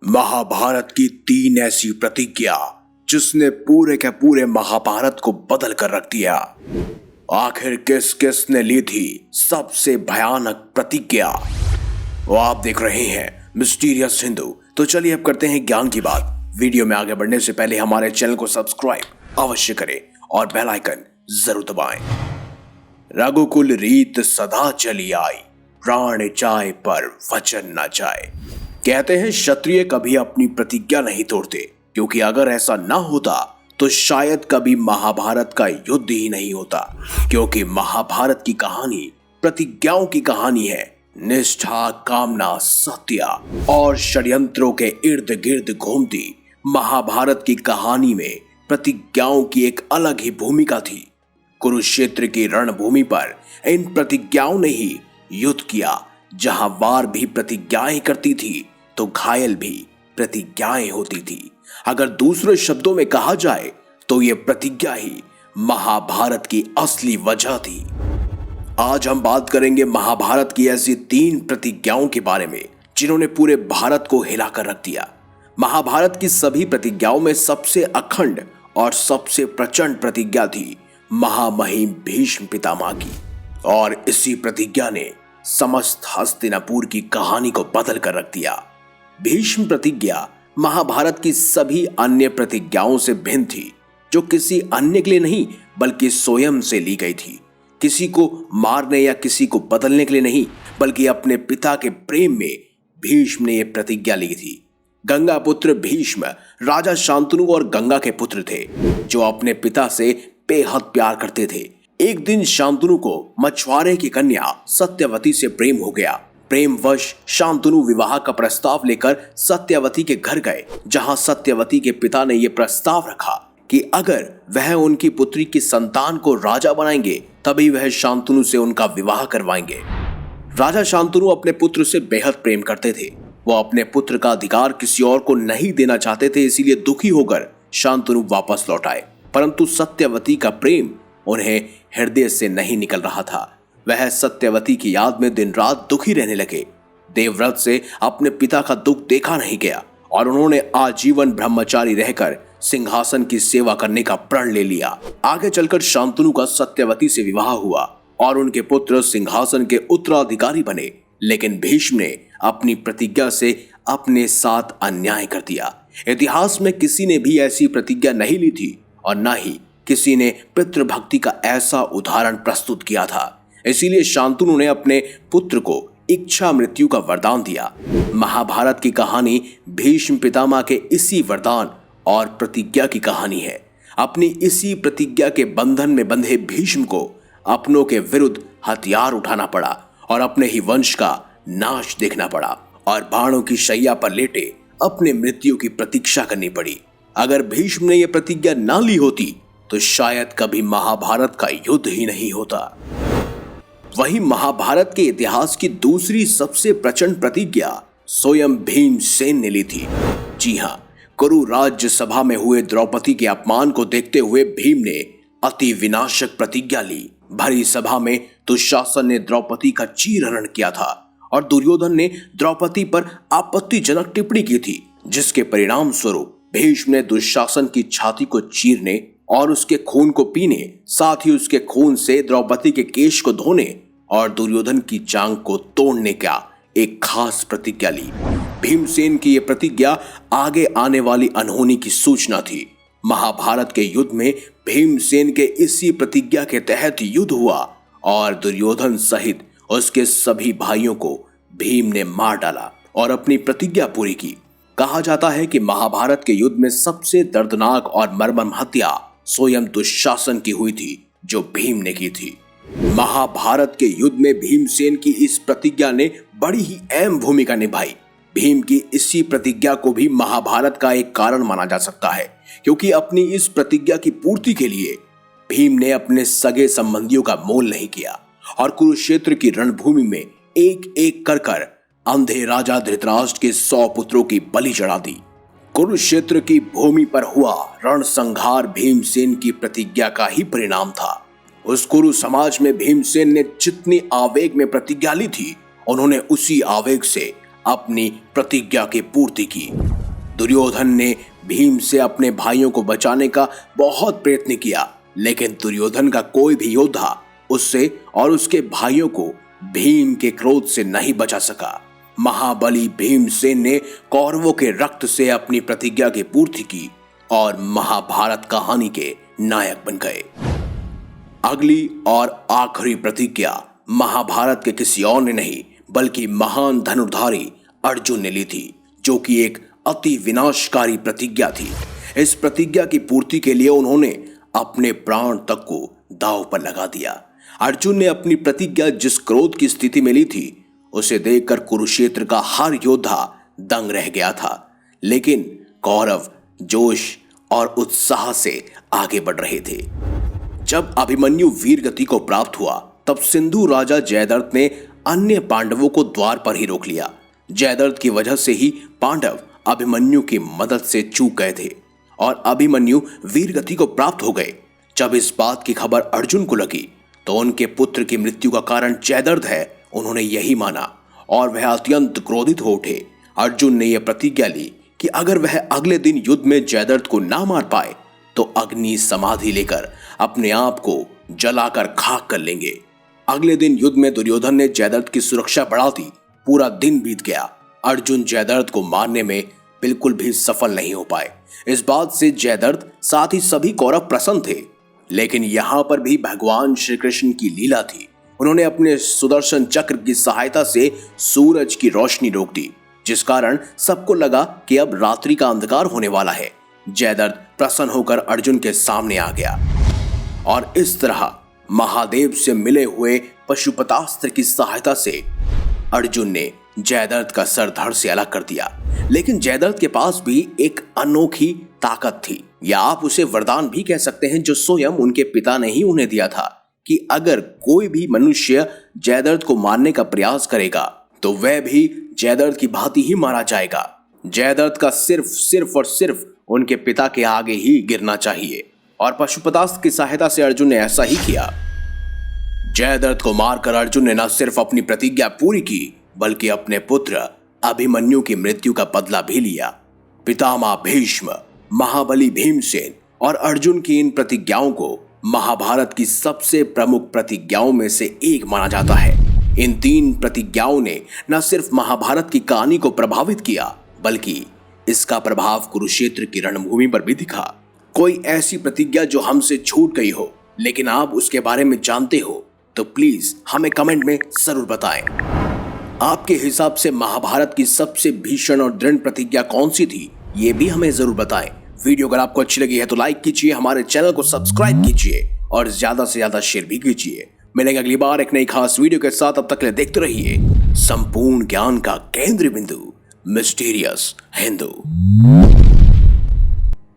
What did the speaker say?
महाभारत की 3 ऐसी प्रतिज्ञा जिसने पूरे के पूरे महाभारत को बदल कर रख दिया। आखिर किस किस ने ली थी सबसे भयानक प्रतिज्ञा, वो आप देख रहे हैं मिस्टीरियस हिंदू। तो चलिए अब करते हैं ज्ञान की बात। वीडियो में आगे बढ़ने से पहले हमारे चैनल को सब्सक्राइब अवश्य करें और बेल आइकन जरूर दबाएं। रघुकुल रीत सदा चली आई, प्राण जाए पर वचन न जाए। कहते हैं क्षत्रिय कभी अपनी प्रतिज्ञा नहीं तोड़ते, क्योंकि अगर ऐसा ना होता तो शायद कभी महाभारत का युद्ध ही नहीं होता। क्योंकि महाभारत की कहानी प्रतिज्ञाओं की कहानी है। निष्ठा, कामना, सत्य और षड्यंत्रों के इर्द गिर्द घूमती महाभारत की कहानी में प्रतिज्ञाओं की एक अलग ही भूमिका थी। कुरुक्षेत्र की रणभूमि पर इन प्रतिज्ञाओं ने ही युद्ध किया। जहां वार भी प्रतिज्ञाएं करती थी तो घायल भी प्रतिज्ञाएं होती थी। अगर दूसरे शब्दों में कहा जाए तो ये प्रतिज्ञा ही महाभारत की असली वजह थी। आज हम बात करेंगे महाभारत की ऐसी 3 प्रतिज्ञाओं के बारे में जिन्होंने पूरे भारत को हिलाकर रख दिया। महाभारत की सभी प्रतिज्ञाओं में सबसे अखंड और सबसे प्रचंड प्रतिज्ञा थी महामहिम भीष्म पितामह की, और इसी प्रतिज्ञा ने समस्त हस्तिनापुर की कहानी को बदल कर रख दिया। भीष्म प्रतिज्ञा महाभारत की सभी अन्य प्रतिज्ञाओं से भिन्न थी, जो किसी अन्य के लिए नहीं बल्कि स्वयं से ली गई थी। किसी को मारने या किसी को बदलने के लिए नहीं, बल्कि अपने पिता के प्रेम में भीष्म ने यह प्रतिज्ञा ली थी। गंगा पुत्र भीष्म राजा शांतनु और गंगा के पुत्र थे, जो अपने पिता से बेहद प्यार करते थे। एक दिन शांतनु को मछुआरे की कन्या सत्यवती से प्रेम हो गया। प्रेमवश शांतनु विवाह का प्रस्ताव लेकर सत्यवती के घर गए, जहां सत्यवती के पिता ने यह प्रस्ताव रखा कि अगर वह उनकी पुत्री की संतान को राजा बनाएंगे तभी वह शांतनु से उनका विवाह करवाएंगे। राजा शांतनु अपने पुत्र से बेहद प्रेम करते थे। वो अपने पुत्र का अधिकार किसी और को नहीं देना चाहते थे, इसीलिए दुखी होकर शांतनु वापस लौट आए। परंतु सत्यवती का प्रेम उन्हें हृदय से नहीं निकल रहा था। वह सत्यवती की याद में दिन रात दुखी रहने लगे। देवव्रत से अपने पिता का दुख देखा नहीं गया और उन्होंने आजीवन ब्रह्मचारी रहकर सिंहासन की सेवा करने का प्रण ले लिया। आगे चलकर शांतनु का सत्यवती से विवाह हुआ और उनके पुत्र सिंहासन के उत्तराधिकारी बने। लेकिन भीष्म ने अपनी प्रतिज्ञा से अपने साथ अन्याय कर दिया। इतिहास में किसी ने भी ऐसी प्रतिज्ञा नहीं ली थी और न ही किसी ने पितृभक्ति का ऐसा उदाहरण प्रस्तुत किया था। इसीलिए शांतनु ने अपने पुत्र को इच्छा मृत्यु का वरदान दिया। महाभारत की कहानी भीष्म पितामह के इसी वरदान और प्रतिज्ञा की कहानी है। अपनी इसी प्रतिज्ञा के बंधन में बंधे भीष्म को अपनों के विरुद्ध हथियार उठाना पड़ा और अपने ही वंश का नाश देखना पड़ा और बाणों की शैया पर लेटे अपने मृत्यु की प्रतीक्षा करनी पड़ी। अगर भीष्म ने यह प्रतिज्ञा ना ली होती तो शायद कभी महाभारत का युद्ध ही नहीं होता। वहीं महाभारत के इतिहास की दूसरी सबसे प्रचंड प्रतिज्ञा स्वयं भीमसेन ने ली थी। जी हां, कुरु राज्य सभा में हुए द्रौपदी के अपमान को देखते हुए भीम ने अति विनाशक प्रतिज्ञा ली। भरी सभा में दुशासन ने द्रौपदी का चीरहरण किया था और दुर्योधन ने द्रौपदी पर आपत्तिजनक टिप्पणी की थी, जिसके परिणाम स्वरूप भीष्म ने दुशासन की छाती को चीरने और उसके खून को पीने, साथ ही उसके खून से द्रौपदी के केश को धोने और दुर्योधन की जांघ को तोड़ने का एक खास प्रतिज्ञा ली। भीमसेन की यह प्रतिज्ञा आगे आने वाली अनहोनी की सूचना थी। महाभारत के युद्ध में भीमसेन के इसी प्रतिज्ञा के तहत युद्ध हुआ और दुर्योधन सहित उसके सभी भाइयों को भीम ने मार डाला और अपनी प्रतिज्ञा पूरी की। कहा जाता है कि महाभारत के युद्ध में सबसे दर्दनाक और मर्मम हत्या स्वयं दुशासन की हुई थी, जो भीम ने की थी। महाभारत के युद्ध में भीमसेन की इस प्रतिज्ञा ने बड़ी ही अहम भूमिका निभाई। भीम की इसी प्रतिज्ञा को भी महाभारत का एक कारण माना जा सकता है, क्योंकि अपनी इस प्रतिज्ञा की पूर्ति के लिए भीम ने अपने सगे संबंधियों का मोल नहीं किया और कुरुक्षेत्र की रणभूमि में एक एक कर अंधे राजा धृतराष्ट्र के 100 पुत्रों की बलि चढ़ा दी। कुरुक्षेत्र की भूमि पर हुआ रण संहार भीमसेन की प्रतिज्ञा का ही परिणाम था। उस कुरु समाज में भीमसेन ने जितनी आवेग में प्रतिज्ञा ली थी, उन्होंने उसी आवेग से अपनी प्रतिज्ञा की पूर्ति की। दुर्योधन ने भीम से अपने भाइयों को बचाने का बहुत प्रयत्न किया, लेकिन दुर्योधन का कोई भी योद्धा उससे और उसके भाइयों को भीम के क्रोध से नहीं बचा सका। महाबली भीमसेन ने कौरवों के रक्त से अपनी प्रतिज्ञा की पूर्ति की और महाभारत कहानी के नायक बन गए। अगली और आखिरी प्रतिज्ञा महाभारत के किसी और ने नहीं बल्कि महान धनुर्धारी अर्जुन ने ली थी, जो कि एक अति विनाशकारी प्रतिज्ञा थी। इस प्रतिज्ञा की पूर्ति के लिए उन्होंने अपने प्राण तक को दांव पर लगा दिया। अर्जुन ने अपनी प्रतिज्ञा जिस क्रोध की स्थिति में ली थी, उसे देखकर कुरुक्षेत्र का हर योद्धा दंग रह गया था। लेकिन कौरव जोश और उत्साह से आगे बढ़ रहे थे। जब अभिमन्यु वीर गति को प्राप्त हुआ, तब सिंधु राजा जयद्रथ ने अन्य पांडवों को द्वार पर ही रोक लिया। जयद्रथ की वजह से ही पांडव अभिमन्यु की मदद से चूक गए थे और अभिमन्यु वीर गति को प्राप्त हो गए। जब इस बात की खबर अर्जुन को लगी, तो उनके पुत्र की मृत्यु का कारण जयद्रथ है, उन्होंने यही माना और वह अत्यंत क्रोधित हो उठे। अर्जुन ने यह प्रतिज्ञा ली कि अगर वह अगले दिन युद्ध में जयद्रथ को ना मार पाए, तो अग्नि समाधि लेकर अपने आप को जलाकर खाक कर लेंगे। अगले दिन युद्ध में दुर्योधन ने जयद्रथ की सुरक्षा बढ़ा दी। पूरा दिन बीत गया, अर्जुन जयद्रथ को मारने में बिल्कुल भी सफल नहीं हो पाए। इस बात से जयद्रथ साथ ही सभी कौरव प्रसन्न थे, लेकिन यहां पर भी भगवान श्री कृष्ण की लीला थी। उन्होंने अपने सुदर्शन चक्र की सहायता से सूरज की रोशनी रोक दी, जिस कारण सबको लगा कि अब रात्रि का अंधकार होने वाला है। जयद्रथ प्रसन्न होकर अर्जुन के सामने आ गया और इस तरह महादेव से मिले हुए पशुपतास्त्र की सहायता से अर्जुन ने जयद्रथ का सर धड़ से अलग कर दिया। लेकिन जयद्रथ के पास भी एक अनोखी ताकत थी, या आप उसे वरदान भी कह सकते हैं, जो स्वयं उनके पिता ने ही उन्हें दिया था कि अगर कोई भी मनुष्य जयद्रथ को मारने का प्रयास करेगा, तो वह भी जयद्रथ की भांति ही मारा जाएगा। जयद्रथ का सिर्फ और सिर्फ उनके पिता के आगे ही गिरना चाहिए, और पशुपतास्त्र की सहायता से अर्जुन ने ऐसा ही किया। जयद्रथ को मारकर अर्जुन ने न सिर्फ अपनी प्रतिज्ञा पूरी की, बल्कि अपने पुत्र अभिमन्यु की मृत्यु का बदला भी लिया। पितामह भीष्म, महाबली भीमसेन और अर्जुन की इन प्रतिज्ञाओं को महाभारत की सबसे प्रमुख प्रतिज्ञाओं में से एक माना जाता है। इन 3 प्रतिज्ञाओं ने न सिर्फ महाभारत की कहानी को प्रभावित किया, बल्कि इसका प्रभाव कुरुक्षेत्र की रणभूमि पर भी दिखा। कोई ऐसी प्रतिज्ञा जो हमसे छूट गई हो, लेकिन आप उसके बारे में जानते हो, तो प्लीज हमें कमेंट में जरूर बताएं। आपके हिसाब से महाभारत की सबसे भीषण और दृढ़ प्रतिज्ञा कौन सी थी, ये भी हमें जरूर बताएं। वीडियो अगर आपको अच्छी लगी है तो लाइक कीजिए, हमारे चैनल को सब्सक्राइब कीजिए और ज्यादा से ज्यादा शेयर भी कीजिए। मिलेंगे अगली बार एक नई खास वीडियो के साथ। अब तक के लिए देखते रहिए संपूर्ण ज्ञान का केंद्र बिंदु, मिस्टीरियस हिंदू।